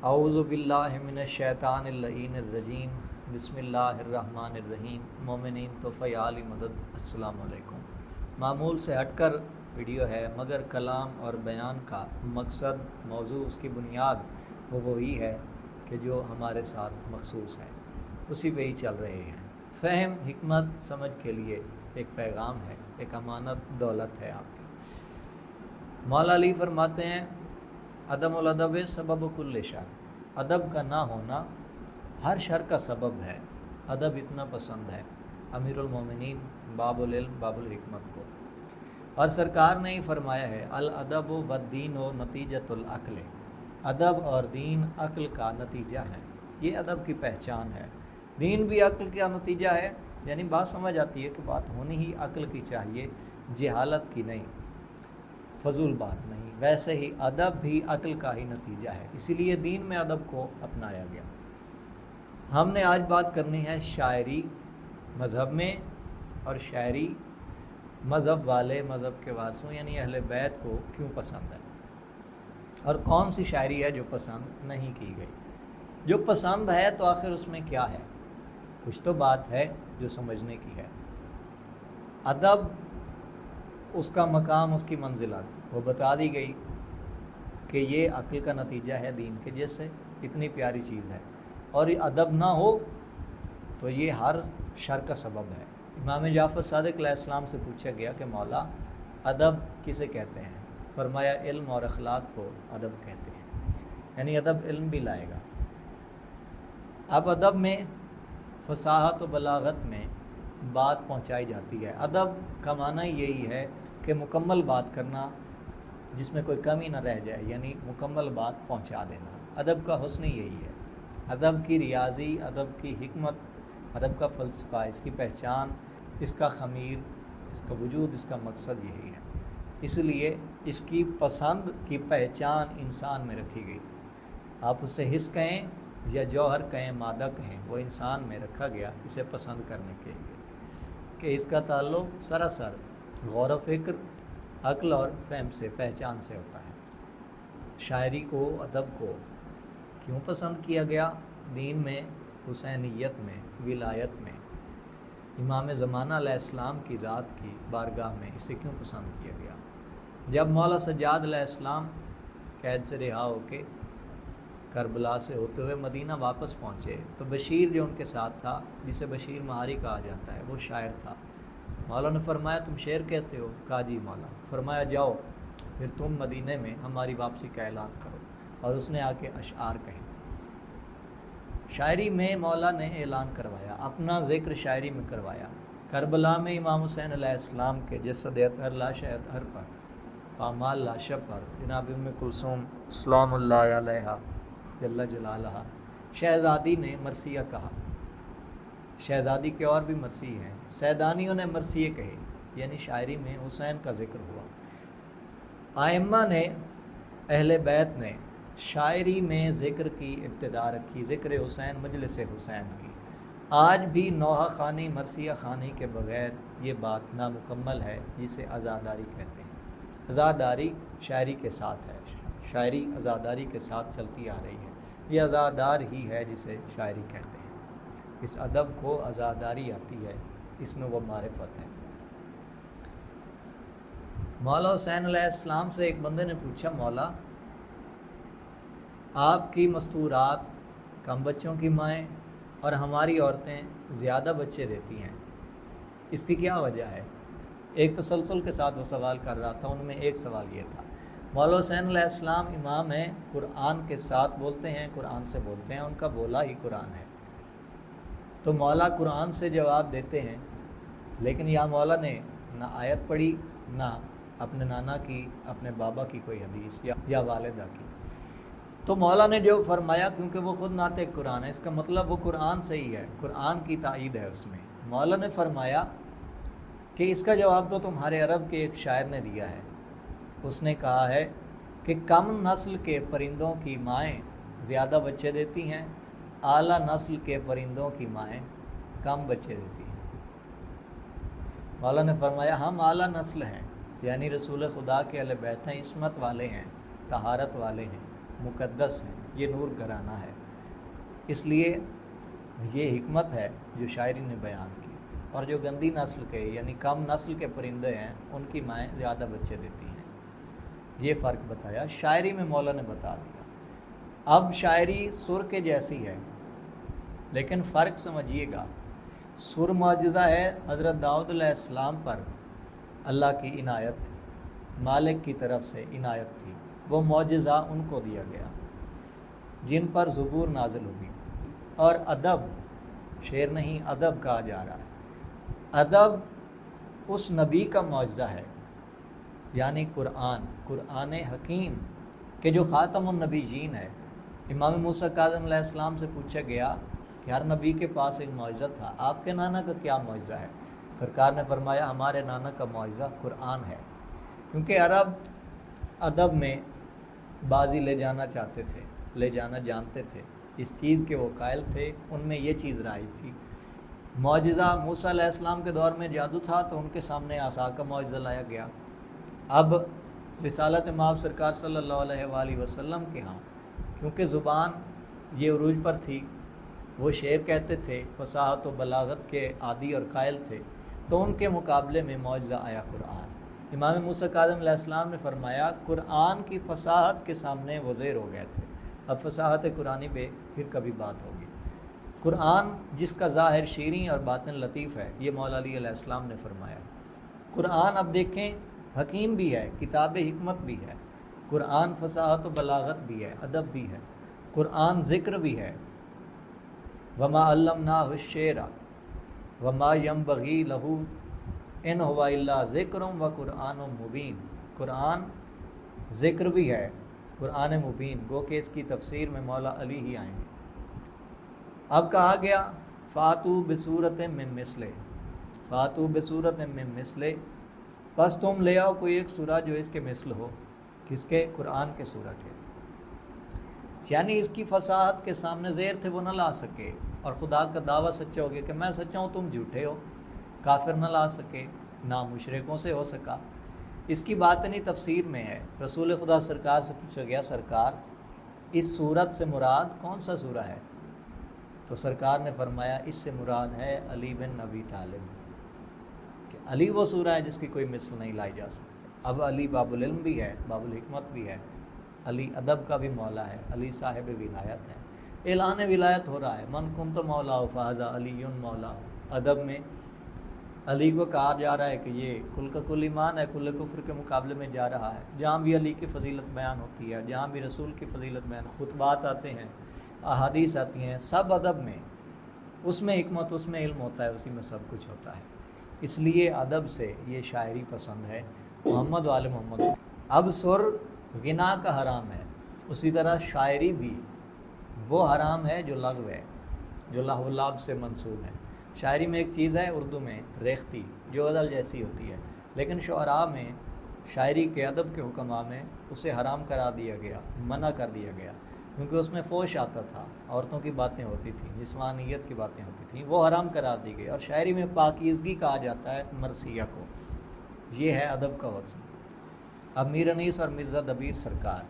اعوذ باللہ من الشیطان اللعین الرجیم بسم اللہ الرحمن الرحیم مومنین تو فیال مدد السلام علیکم۔ معمول سے ہٹ کر ویڈیو ہے مگر کلام اور بیان کا مقصد موضوع اس کی بنیاد وہی ہے کہ جو ہمارے ساتھ مخصوص ہے، اسی پہ ہی چل رہے ہیں۔ فہم حکمت سمجھ کے لیے ایک پیغام ہے، ایک امانت دولت ہے آپ کی۔ مولا علی فرماتے ہیں عدم الادب سبب کل شر، ادب کا نہ ہونا ہر شر کا سبب ہے۔ ادب اتنا پسند ہے امیر المومنین باب العلم باب الحکمت کو، اور سرکار نے ہی فرمایا ہے الادب والدین و نتیجۃ العقل، ادب اور دین عقل کا نتیجہ ہے۔ یہ ادب کی پہچان ہے۔ دین بھی عقل کا نتیجہ ہے، یعنی بات سمجھ آتی ہے کہ بات ہونی ہی عقل کی چاہیے، جہالت کی نہیں، فضول بات نہیں۔ ویسے ہی ادب بھی عقل کا ہی نتیجہ ہے، اسی لیے دین میں ادب کو اپنایا گیا۔ ہم نے آج بات کرنی ہے شاعری مذہب میں، اور شاعری مذہب والے، مذہب کے وارثوں یعنی اہل بیت کو کیوں پسند ہے، اور کون سی شاعری ہے جو پسند نہیں کی گئی۔ جو پسند ہے تو آخر اس میں کیا ہے؟ کچھ تو بات ہے جو سمجھنے کی ہے۔ ادب اس کا مقام، اس کی منزلت وہ بتا دی گئی کہ یہ عقل کا نتیجہ ہے دین کے، جیسے اتنی پیاری چیز ہے، اور یہ ادب نہ ہو تو یہ ہر شر کا سبب ہے۔ امام جعفر صادق علیہ السلام سے پوچھا گیا کہ مولا ادب کسے کہتے ہیں؟ فرمایا علم اور اخلاق کو ادب کہتے ہیں، یعنی ادب علم بھی لائے گا۔ اب ادب میں فصاحت و بلاغت میں بات پہنچائی جاتی ہے۔ ادب کا معنی یہی ہے کہ مکمل بات کرنا جس میں کوئی کمی نہ رہ جائے، یعنی مکمل بات پہنچا دینا۔ ادب کا حسن یہی ہے، ادب کی ریاضی، ادب کی حکمت، ادب کا فلسفہ، اس کی پہچان، اس کا خمیر، اس کا وجود، اس کا مقصد یہی ہے۔ اس لیے اس کی پسند کی پہچان انسان میں رکھی گئی۔ آپ اسے حس کہیں یا جوہر کہیں، مادہ کہیں، وہ انسان میں رکھا گیا اسے پسند کرنے کے لیے، کہ اس کا تعلق سراسر غور و فکر، عقل اور فہم سے، پہچان سے ہوتا ہے۔ شاعری کو، ادب کو کیوں پسند کیا گیا؟ دین میں، حسینیت میں، ولایت میں، امام زمانہ علیہ السلام کی ذات کی بارگاہ میں اسے کیوں پسند کیا گیا؟ جب مولا سجاد علیہ السلام قید سے رہا ہو کے کربلا سے ہوتے ہوئے مدینہ واپس پہنچے تو بشیر جو ان کے ساتھ تھا، جسے بشیر مہاری کہا جاتا ہے، وہ شاعر تھا۔ مولا نے فرمایا تم شعر کہتے ہو؟ کہا جی مولا۔ فرمایا جاؤ پھر تم مدینے میں ہماری واپسی کا اعلان کرو، اور اس نے آ کے اشعار کہیں۔ شاعری میں مولا نے اعلان کروایا، اپنا ذکر شاعری میں کروایا۔ کربلا میں امام حسین علیہ السلام کے جسد اطہر، لاش اطہر پر، پامال لاشہ پر جناب ام کلثوم سلام اللہ علیہا جل جلالہ شہزادی نے مرثیہ کہا۔ شہزادی کے اور بھی مرثی ہیں، سیدانیوں نے مرثیے کہے، یعنی شاعری میں حسین کا ذکر ہوا۔ ائمہ نے، اہل بیت نے شاعری میں ذکر کی ابتدا رکھی، ذکر حسین، مجلس حسین کی۔ آج بھی نوحہ خوانی، مرثیہ خوانی کے بغیر یہ بات نامکمل ہے، جسے عزاداری کہتے ہیں۔ عزاداری شاعری کے ساتھ ہے، شاعری عزاداری کے ساتھ چلتی آ رہی ہے۔ یہ عزادار ہی ہے جسے شاعری کہتے ہیں۔ اس ادب کو عزاداری آتی ہے، اس میں وہ معرفت ہے۔ مولا حسین علیہ السلام سے ایک بندے نے پوچھا مولا آپ کی مستورات کم بچوں کی مائیں اور ہماری عورتیں زیادہ بچے دیتی ہیں، اس کی کیا وجہ ہے؟ ایک تسلسل کے ساتھ وہ سوال کر رہا تھا، ان میں ایک سوال یہ تھا۔ مولا حسین علیہ السلام امام ہیں، قرآن کے ساتھ بولتے ہیں، قرآن سے بولتے ہیں، ان کا بولا ہی قرآن ہے، تو مولا قرآن سے جواب دیتے ہیں، لیکن یا مولا نے نہ آیت پڑھی، نہ اپنے نانا کی، اپنے بابا کی کوئی حدیث یا والدہ کی۔ تو مولا نے جو فرمایا، کیونکہ وہ خود ناطق قرآن ہے، اس کا مطلب وہ قرآن سے ہی ہے، قرآن کی تائید ہے اس میں۔ مولا نے فرمایا کہ اس کا جواب تو تمہارے عرب کے ایک شاعر نے دیا ہے، اس نے کہا ہے کہ کم نسل کے پرندوں کی مائیں زیادہ بچے دیتی ہیں، اعلیٰ نسل کے پرندوں کی مائیں کم بچے دیتی ہیں۔ مولا نے فرمایا ہم اعلیٰ نسل ہیں، یعنی رسول خدا کے اہل بیت ہیں، عصمت والے ہیں، طہارت والے ہیں، مقدس ہیں، یہ نور گھرانہ ہے، اس لیے یہ حکمت ہے جو شاعری نے بیان کی۔ اور جو گندی نسل کے یعنی کم نسل کے پرندے ہیں ان کی مائیں زیادہ بچے دیتی ہیں، یہ فرق بتایا شاعری میں مولا نے بتا دیا۔ اب شاعری سر کے جیسی ہے، لیکن فرق سمجھیے گا، سر معجزہ ہے، حضرت داؤد علیہ السلام پر اللہ کی عنایت، مالک کی طرف سے عنایت تھی، وہ معجزہ ان کو دیا گیا جن پر زبور نازل ہوگی۔ اور ادب، شعر نہیں ادب کہا جا رہا ہے، ادب اس نبی کا معجزہ ہے، یعنی قرآن حکیم کہ جو خاتم النبیین ہے۔ امام موسیٰ کاظم علیہ السلام سے پوچھا گیا کہ ہر نبی کے پاس ایک معجزہ تھا، آپ کے نانا کا کیا معجزہ ہے؟ سرکار نے فرمایا ہمارے نانا کا معجزہ قرآن ہے، کیونکہ عرب ادب میں بازی لے جانا چاہتے تھے، لے جانا جانتے تھے، اس چیز کے وہ قائل تھے، ان میں یہ چیز رائج تھی۔ معجزہ موسیٰ علیہ السلام کے دور میں جادو تھا تو ان کے سامنے عصا کا معجزہ لایا گیا۔ اب رسالت مآب سرکار صلی اللہ علیہ وآلہ وسلم کے ہاں کیونکہ زبان یہ عروج پر تھی، وہ شعر کہتے تھے، فصاحت و بلاغت کے عادی اور قائل تھے، تو ان کے مقابلے میں معجزہ آیا قرآن۔ امام موسیٰ کاظم علیہ السلام نے فرمایا قرآن کی فصاحت کے سامنے وہ زیر ہو گئے تھے، اب فصاحت قرآنی پہ پھر کبھی بات ہوگی۔ قرآن جس کا ظاہر شیریں اور باطن لطیف ہے، یہ مولا علی علیہ السلام نے فرمایا۔ قرآن اب دیکھیں حکیم بھی ہے، کتاب حکمت بھی ہے، قرآن فصاحت و بلاغت بھی ہے، ادب بھی ہے، قرآن ذکر بھی ہے۔ وما علمناہ الشعر وما ینبغی لہ ان ہو الا ذکر و قرآن مبین، قرآن ذکر بھی ہے، قرآن مبین، گو کہ اس کی تفسیر میں مولا علی ہی آئیں گے۔ اب کہا گیا فاتو بصورت من مثلہ، فاتو بصورت من مثلہ، بس تم لے آؤ کوئی ایک سورہ جو اس کے مثل ہو، کس کے؟ قرآن کے سورہ کے، یعنی اس کی فصاحت کے سامنے زیر تھے وہ نہ لا سکے، اور خدا کا دعویٰ سچا ہو گیا کہ میں سچا ہوں تم جھوٹے ہو، کافر نہ لا سکے، نہ مشرکوں سے ہو سکا۔ اس کی باطنی تفسیر میں ہے، رسول خدا سرکار سے پوچھا گیا سرکار اس سورت سے مراد کون سا سورہ ہے؟ تو سرکار نے فرمایا اس سے مراد ہے علی بن ابی طالب، کہ علی وہ سورہ ہے جس کی کوئی مثل نہیں لائی جا سکتی۔ اب علی باب العلم بھی ہے، باب الحکمت بھی ہے، علی ادب کا بھی مولا ہے، علی صاحب ولایت ہے، اعلان ولایت ہو رہا ہے، من کنت مولا فہذا علی مولا۔ ادب میں علی کو کہا جا رہا ہے کہ یہ کل کا کل ایمان ہے، کل کفر کے مقابلے میں جا رہا ہے، جہاں بھی علی کی فضیلت بیان ہوتی ہے، جہاں بھی رسول کی فضیلت بیان، خطبات آتے ہیں، احادیث آتی ہیں، سب ادب میں، اس میں حکمت، اس میں علم ہوتا ہے، اسی میں سب کچھ ہوتا ہے۔ اس لیے ادب سے یہ شاعری پسند ہے محمد وآل محمد۔ اب سر غنا کا حرام ہے، اسی طرح شاعری بھی وہ حرام ہے جو لغو ہے، جو لہو لعب سے منسوب ہے۔ شاعری میں ایک چیز ہے اردو میں ریختی، جو غزل جیسی ہوتی ہے، لیکن شعراء میں شاعری کے ادب کے حکماں میں اسے حرام کرا دیا گیا، منع کر دیا گیا، کیونکہ اس میں فوش آتا تھا، عورتوں کی باتیں ہوتی تھیں، جسمانیت کی باتیں ہوتی تھیں، وہ حرام قرار دی گئی۔ اور شاعری میں پاکیزگی کہا جاتا ہے مرثیہ کو، یہ ہے ادب کا وزن۔ اب میر انیس اور مرزا دبیر سرکار،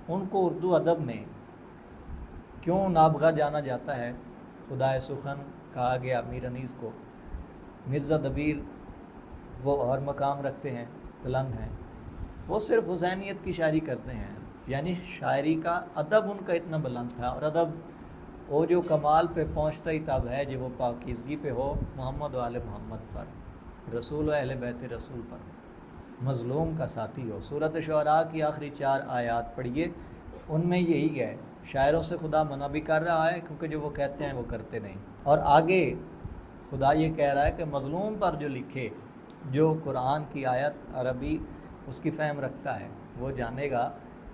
ان کو اردو ادب میں کیوں نابغہ جانا جاتا ہے؟ خدائے سخن کہا گیا میر انیس کو، مرزا دبیر وہ اور مقام رکھتے ہیں، بلند ہیں، وہ صرف حسینیت کی شاعری کرتے ہیں، یعنی شاعری کا ادب ان کا اتنا بلند تھا، اور ادب وہ جو کمال پہ پہنچتا ہی تب ہے جب وہ پاکیزگی پہ ہو، محمد وآل محمد پر، رسول و اہل بیت رسول پر، مظلوم کا ساتھی ہو۔ سورۃ شعراء کی آخری 4 آیات پڑھیے، ان میں یہی ہے، شاعروں سے خدا منع بھی کر رہا ہے کیونکہ جو وہ کہتے ہیں وہ کرتے نہیں، اور آگے خدا یہ کہہ رہا ہے کہ مظلوم پر جو لکھے، جو قرآن کی آیت عربی اس کی فہم رکھتا ہے وہ جانے گا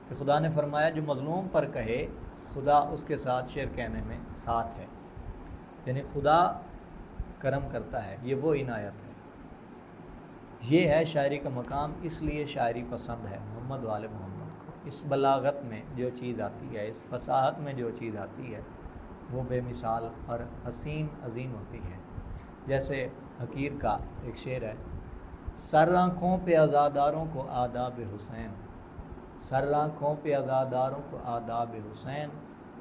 کہ خدا نے فرمایا جو مظلوم پر کہے خدا اس کے ساتھ شعر کہنے میں ساتھ ہے، یعنی خدا کرم کرتا ہے، یہ وہ عنایت ہے۔ یہ ہے شاعری کا مقام، اس لیے شاعری پسند ہے محمد وآل محمد کو۔ اس بلاغت میں جو چیز آتی ہے، اس فصاحت میں جو چیز آتی ہے، وہ بے مثال اور حسین عظیم ہوتی ہے۔ جیسے حقیر کا ایک شعر ہے، سر آنکھوں پہ عزاداروں کو آداب حسین، سر آنکھوں پہ عزاداروں کو آداب حسین،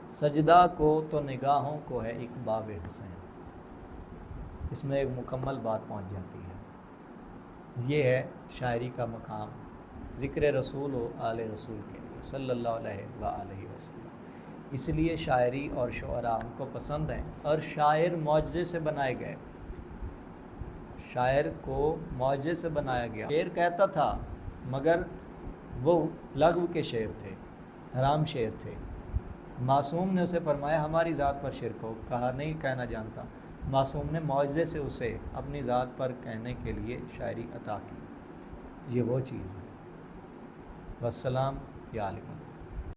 سجدہ کو تو نگاہوں کو ہے ایک باب حسین۔ اس میں ایک مکمل بات پہنچ جاتی ہے۔ یہ ہے شاعری کا مقام، ذکر رسول و آل رسول کے لیے صلی اللہ علیہ وآلہ وسلم۔ اس لیے شاعری اور شعراء ہم کو پسند ہیں، اور شاعر معجزے سے بنائے گئے، شاعر کو معجزے سے بنایا گیا۔ شعر کہتا تھا مگر وہ لغو کے شعر تھے، حرام شعر تھے۔ معصوم نے اسے فرمایا ہماری ذات پر شرک ہو، کہا نہیں کہنا جانتا۔ معصوم نے معجزے سے اسے اپنی ذات پر کہنے کے لیے شاعری عطا کی۔ یہ وہ چیز ہے۔ والسلام یا علیکم۔